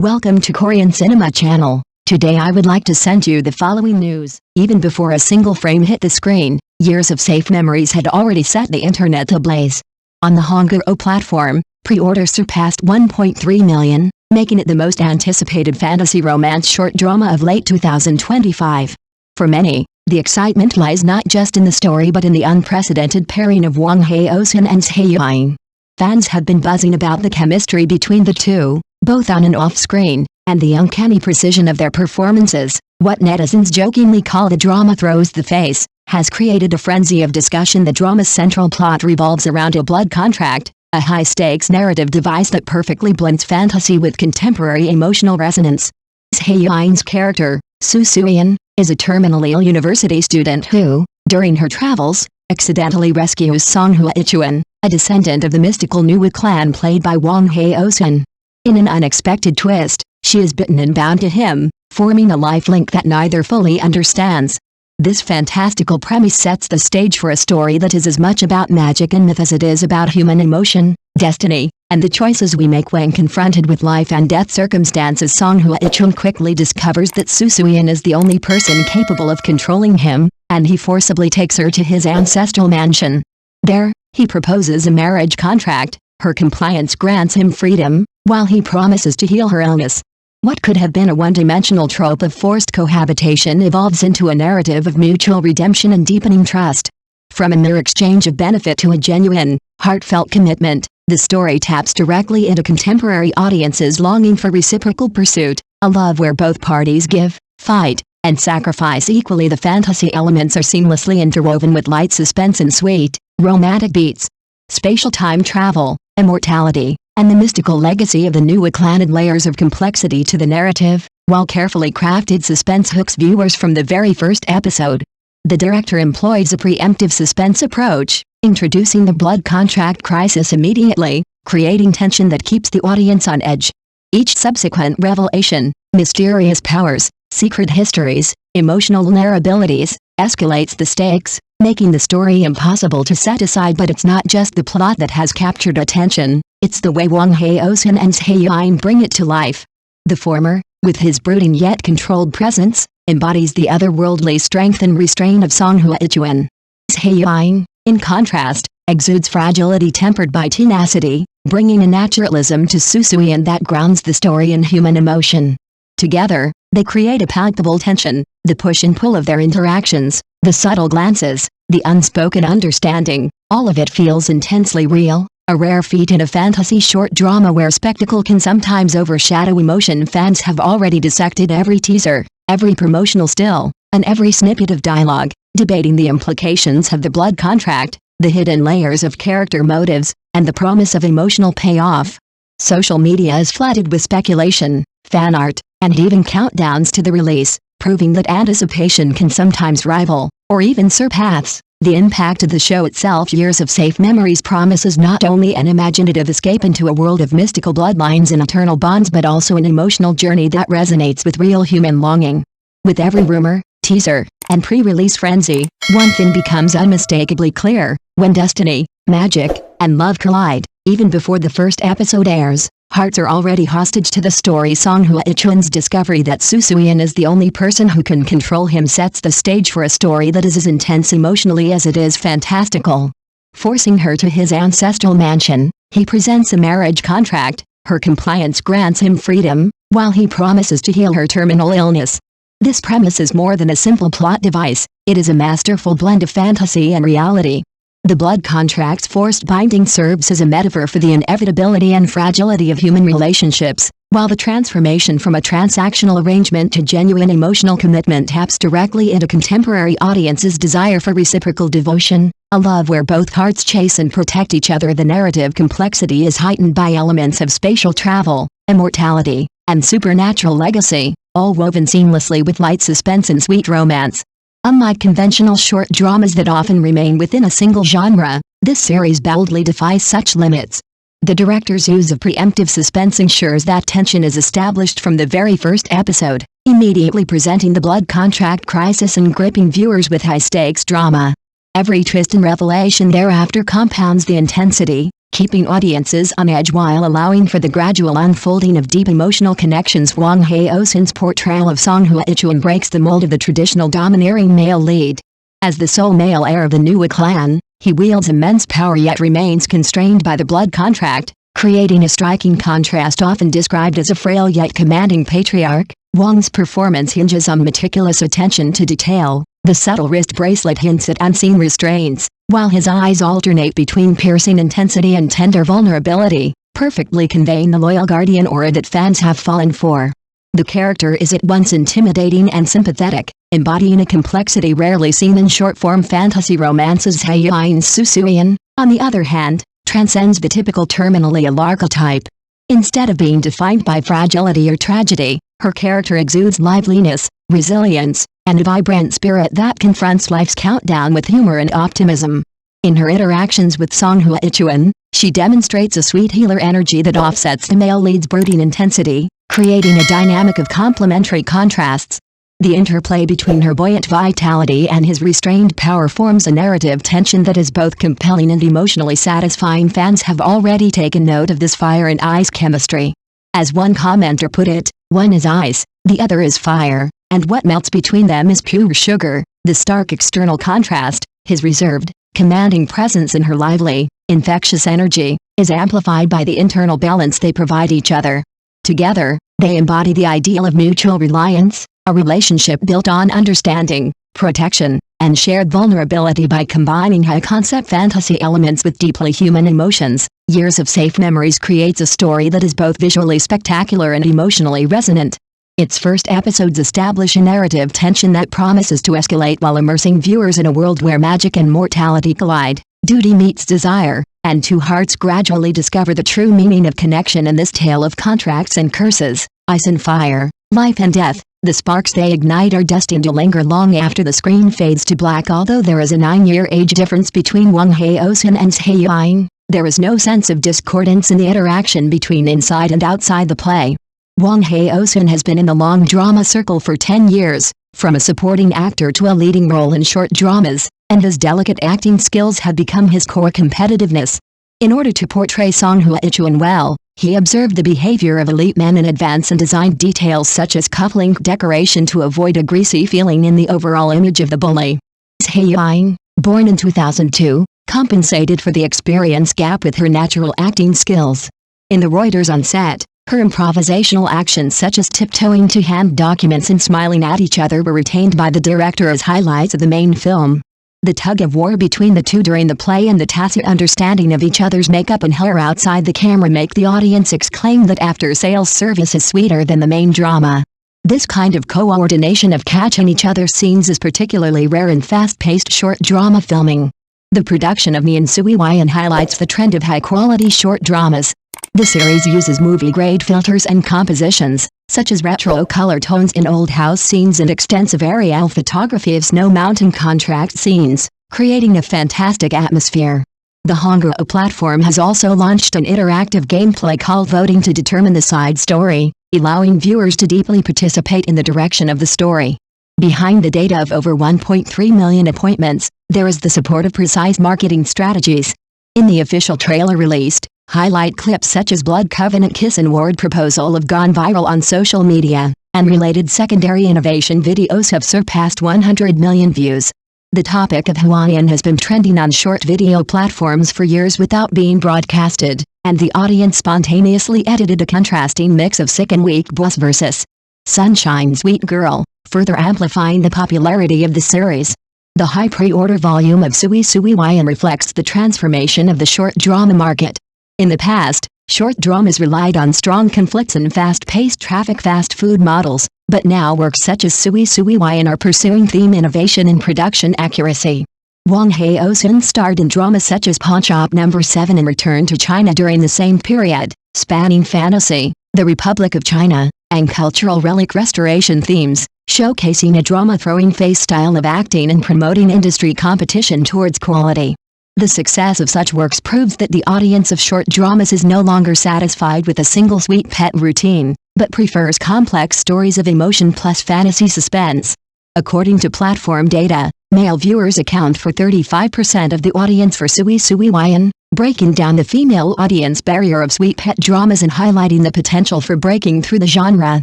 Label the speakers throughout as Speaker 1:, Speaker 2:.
Speaker 1: Welcome to Korean Cinema Channel. Today I would like to send you the following news. Even before a single frame hit the screen, years of safe memories had already set the internet ablaze. On the Hangul platform, pre-orders surpassed 1.3 million, making it the most anticipated fantasy romance short drama of late 2025. For many, the excitement lies not just in the story but in the unprecedented pairing of Wang Haozhen and Yiying. Fans have been buzzing about the chemistry between the two, both on and off screen, and the uncanny precision of their performances. What netizens jokingly call the drama throws the face, has created a frenzy of discussion. The drama's central plot revolves around a blood contract, a high-stakes narrative device that perfectly blends fantasy with contemporary emotional resonance. Hae-in's character, Sui Sui Huai An, is a terminally ill university student who, during her travels, accidentally rescues Sui Sui An, a descendant of the mystical Nui clan played by Wang Haozhen. In an unexpected twist, she is bitten and bound to him, forming a life link that neither fully understands. This fantastical premise sets the stage for a story that is as much about magic and myth as it is about human emotion, destiny, and the choices we make when confronted with life and death circumstances. Sui Sui An quickly discovers that Sui Sui An is the only person capable of controlling him, and he forcibly takes her to his ancestral mansion. There, he proposes a marriage contract. Her compliance grants him freedom, while he promises to heal her illness. What could have been a one-dimensional trope of forced cohabitation evolves into a narrative of mutual redemption and deepening trust. From a mere exchange of benefit to a genuine, heartfelt commitment, the story taps directly into contemporary audiences longing for reciprocal pursuit, a love where both parties give, fight, and sacrifice equally. The fantasy elements are seamlessly interwoven with light suspense and sweet, romantic beats. Spatial time travel, immortality, and the mystical legacy of the Nui clan add layers of complexity to the narrative, while carefully crafted suspense hooks viewers from the very first episode. The director employs a preemptive suspense approach, introducing the blood contract crisis immediately, creating tension that keeps the audience on edge. Each subsequent revelation, mysterious powers, secret histories, emotional vulnerabilities, escalates the stakes, making the story impossible to set aside. But it's not just the plot that has captured attention, it's the way Wang Haozhen and Yiying bring it to life. The former, with his brooding yet controlled presence, embodies the otherworldly strength and restraint of Sui Sui An. Yiying, in contrast, exudes fragility tempered by tenacity, bringing a naturalism to Sui Sui An that grounds the story in human emotion. Together, they create a palpable tension, the push and pull of their interactions, the subtle glances, the unspoken understanding, all of it feels intensely real, a rare feat in a fantasy short drama where spectacle can sometimes overshadow emotion. Fans have already dissected every teaser, every promotional still, and every snippet of dialogue, debating the implications of the blood contract, the hidden layers of character motives, and the promise of emotional payoff. Social media is flooded with speculation, fan art, and even countdowns to the release, proving that anticipation can sometimes rival, or even surpass, the impact of the show itself. Years of safe memories promises not only an imaginative escape into a world of mystical bloodlines and eternal bonds but also an emotional journey that resonates with real human longing. With every rumor, teaser, and pre-release frenzy, one thing becomes unmistakably clear: when destiny, magic, and love collide, even before the first episode airs, hearts are already hostage to the story. Sui Sui An's discovery that Sui Sui An is the only person who can control him sets the stage for a story that is as intense emotionally as it is fantastical. Forcing her to his ancestral mansion, he presents a marriage contract. Her compliance grants him freedom, while he promises to heal her terminal illness. This premise is more than a simple plot device, it is a masterful blend of fantasy and reality. The blood contract's forced binding serves as a metaphor for the inevitability and fragility of human relationships, while the transformation from a transactional arrangement to genuine emotional commitment taps directly into contemporary audiences' desire for reciprocal devotion, a love where both hearts chase and protect each other. The narrative complexity is heightened by elements of spatial travel, immortality, and supernatural legacy, all woven seamlessly with light suspense and sweet romance. Unlike conventional short dramas that often remain within a single genre, this series boldly defies such limits. The director's use of preemptive suspense ensures that tension is established from the very first episode, immediately presenting the blood contract crisis and gripping viewers with high-stakes drama. Every twist and revelation thereafter compounds the intensity, keeping audiences on edge while allowing for the gradual unfolding of deep emotional connections. Wang Haozhen's portrayal of Song Huaichuan breaks the mold of the traditional domineering male lead. As the sole male heir of the Nua clan, he wields immense power yet remains constrained by the blood contract, creating a striking contrast. Often described as a frail yet commanding patriarch, Wang's performance hinges on meticulous attention to detail. The subtle wrist bracelet hints at unseen restraints, while his eyes alternate between piercing intensity and tender vulnerability, perfectly conveying the loyal guardian aura that fans have fallen for. The character is at once intimidating and sympathetic, embodying a complexity rarely seen in short-form fantasy romances. Hae-in's Sui Sui Huai An, on the other hand, transcends the typical terminally ill archetype. Instead of being defined by fragility or tragedy, her character exudes liveliness, resilience, and a vibrant spirit that confronts life's countdown with humor and optimism. In her interactions with Song Huaichuan, she demonstrates a sweet healer energy that offsets the male lead's brooding intensity, creating a dynamic of complementary contrasts. The interplay between her buoyant vitality and his restrained power forms a narrative tension that is both compelling and emotionally satisfying. Fans have already taken note of this fire and ice chemistry. As one commenter put it, one is ice, the other is fire, and what melts between them is pure sugar. The stark external contrast, his reserved, commanding presence and her lively, infectious energy, is amplified by the internal balance they provide each other. Together, they embody the ideal of mutual reliance, a relationship built on understanding, protection, and shared vulnerability. By combining high-concept fantasy elements with deeply human emotions, Years of Safe Memories creates a story that is both visually spectacular and emotionally resonant. Its first episodes establish a narrative tension that promises to escalate while immersing viewers in a world where magic and mortality collide, duty meets desire, and two hearts gradually discover the true meaning of connection. In this tale of contracts and curses, ice and fire, life and death, the sparks they ignite are destined to linger long after the screen fades to black. Although there is a 9-year age difference between Wang Haozhen and Yiying, there is no sense of discordance in the interaction between inside and outside the play. Wang Haozhen has been in the long drama circle for 10 years, from a supporting actor to a leading role in short dramas, and his delicate acting skills have become his core competitiveness. In order to portray Song Huaichuan well, he observed the behavior of elite men in advance and designed details such as cufflink decoration to avoid a greasy feeling in the overall image of the bully. Yiying, born in 2002, compensated for the experience gap with her natural acting skills. In the Reuters on set, her improvisational actions such as tiptoeing to hand documents and smiling at each other were retained by the director as highlights of the main film. The tug-of-war between the two during the play and the tacit understanding of each other's makeup and hair outside the camera make the audience exclaim that after-sales service is sweeter than the main drama. This kind of coordination of catching each other's scenes is particularly rare in fast-paced short drama filming. The production of Sui Sui Huai An highlights the trend of high-quality short dramas. The series uses movie-grade filters and compositions, such as retro color tones in old house scenes and extensive aerial photography of snow mountain contract scenes, creating a fantastic atmosphere. The Hangzhou platform has also launched an interactive gameplay called Voting to determine the side story, allowing viewers to deeply participate in the direction of the story. Behind the data of over 1.3 million appointments, there is the support of precise marketing strategies. In the official trailer released, highlight clips such as Blood Covenant Kiss and Ward Proposal have gone viral on social media, and related secondary innovation videos have surpassed 100 million views. The topic of Huai An has been trending on short video platforms for years without being broadcasted, and the audience spontaneously edited a contrasting mix of sick and weak boss versus Sunshine Sweet Girl, further amplifying the popularity of the series. The high pre-order volume of Sui Sui Huai An reflects the transformation of the short drama market. In the past, short dramas relied on strong conflicts and fast-paced traffic fast food models, but now works such as Sui Sui Huai An are pursuing theme innovation and production accuracy. Wang Haozhen starred in dramas such as Pawn Shop No. 7 and Return to China during the same period, spanning fantasy, the Republic of China, and cultural relic restoration themes, showcasing a drama-throwing face style of acting and promoting industry competition towards quality. The success of such works proves that the audience of short dramas is no longer satisfied with a single sweet pet routine, but prefers complex stories of emotion plus fantasy suspense. According to platform data, male viewers account for 35% of the audience for Sui Sui Huai An, breaking down the female audience barrier of sweet pet dramas and highlighting the potential for breaking through the genre.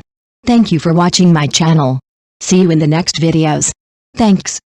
Speaker 1: Thank you for watching my channel. See you in the next videos. Thanks.